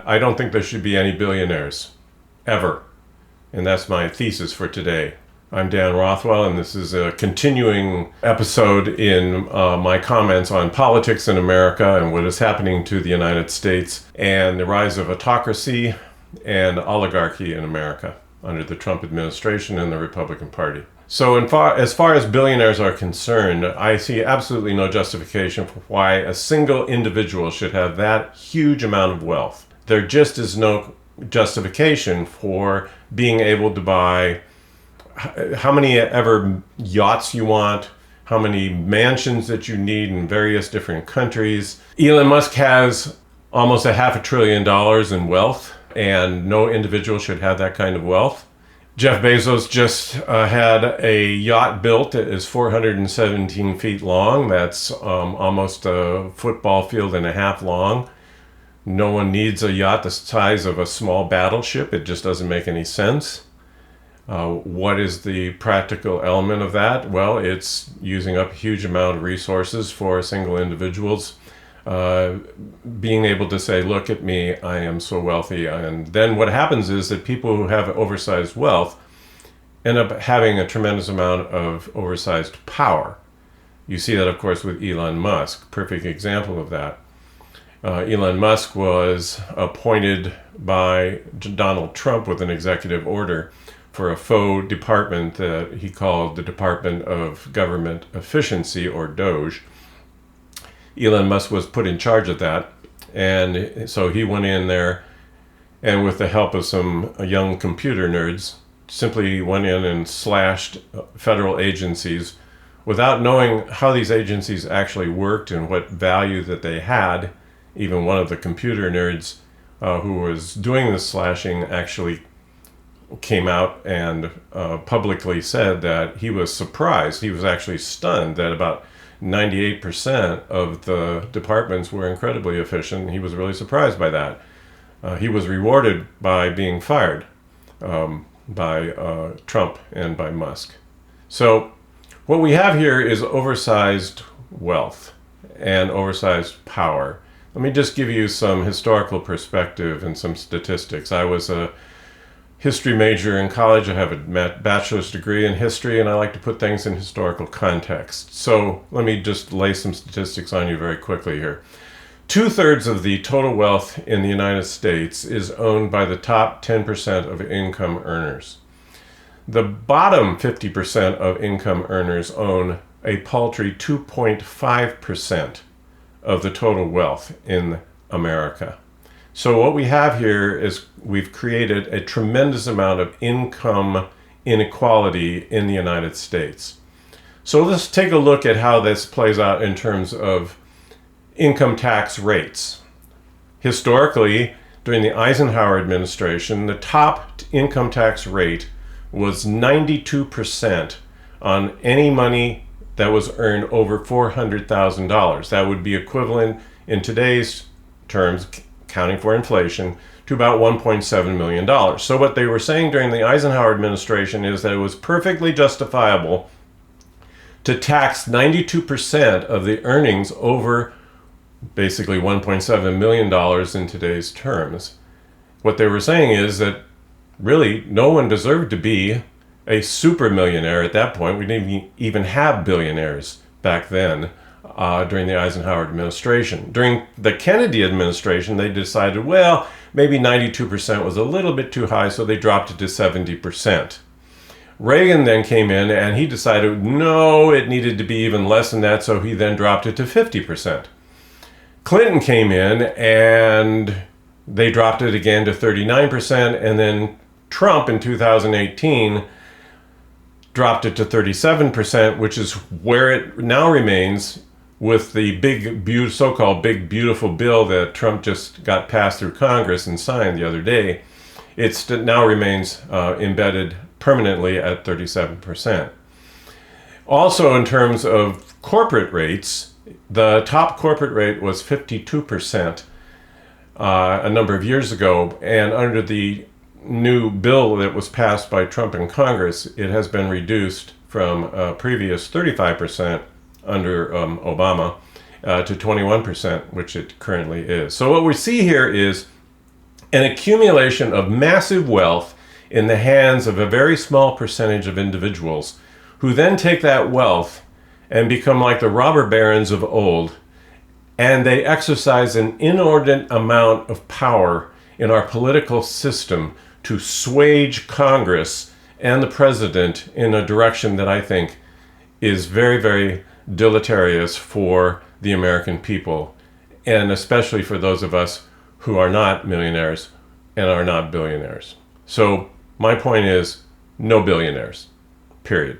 I don't think there should be any billionaires, ever. And that's my thesis for today. I'm Dan Rothwell, and this is a continuing episode in my comments on politics in America and what is happening to the United States and the rise of autocracy and oligarchy in America under the Trump administration and the Republican Party. So as far as billionaires are concerned, I see absolutely no justification for why a single individual should have that huge amount of wealth. There just is no justification for being able to buy how many ever yachts you want, how many mansions that you need in various different countries. Elon Musk has almost $500 billion in wealth, and no individual should have that kind of wealth. Jeff Bezos just had a yacht built that is 417 feet long. That's almost a football field and a half long. No one needs a yacht the size of a small battleship. It just doesn't make any sense. What is the practical element of that? Well, it's using up a huge amount of resources for single individuals. Being able to say, look at me, I am so wealthy. And then what happens is that people who have oversized wealth end up having a tremendous amount of oversized power. You see that, of course, with Elon Musk, perfect example of that. Elon Musk was appointed by Donald Trump with an executive order for a faux department that he called the Department of Government Efficiency, or DOGE. Elon Musk was put in charge of that, and so he went in there and with the help of some young computer nerds simply went in and slashed federal agencies without knowing how these agencies actually worked and what value that they had. Even one of the computer nerds who was doing the slashing actually came out and publicly said that he was surprised. He was actually stunned that about 98% of the departments were incredibly efficient. He was really surprised by that. He was rewarded by being fired by Trump and by Musk. So what we have here is oversized wealth and oversized power. Let me just give you some historical perspective and some statistics. I was a history major in college. I have a bachelor's degree in history, and I like to put things in historical context. So let me just lay some statistics on you very quickly here. 2/3 of the total wealth in the United States is owned by the top 10% of income earners. The bottom 50% of income earners own a paltry 2.5% of the total wealth in America. So what we have here is we've created a tremendous amount of income inequality in the United States. So let's take a look at how this plays out in terms of income tax rates. Historically, during the Eisenhower administration, the top income tax rate was 92% on any money that was earned over $400,000. That would be equivalent in today's terms, counting for inflation, to about $1.7 million. So what they were saying during the Eisenhower administration is that it was perfectly justifiable to tax 92% of the earnings over basically $1.7 million in today's terms. What they were saying is that really no one deserved to be a super millionaire at that point. We didn't even have billionaires back then during the Eisenhower administration. During the Kennedy administration, they decided, well, maybe 92% was a little bit too high, so they dropped it to 70%. Reagan then came in and he decided, no, it needed to be even less than that, so he then dropped it to 50%. Clinton came in and they dropped it again to 39%, and then Trump in 2018 dropped it to 37%, which is where it now remains with the so-called big beautiful bill that Trump just got passed through Congress and signed the other day. It now remains embedded permanently at 37%. Also, in terms of corporate rates, the top corporate rate was 52% a number of years ago, and under the new bill that was passed by Trump in Congress, it has been reduced from a previous 35% under Obama to 21%, which it currently is. So what we see here is an accumulation of massive wealth in the hands of a very small percentage of individuals who then take that wealth and become like the robber barons of old, and they exercise an inordinate amount of power in our political system to swage Congress and the president in a direction that I think is very, very deleterious for the American people, and especially for those of us who are not millionaires and are not billionaires. So my point is, no billionaires, period.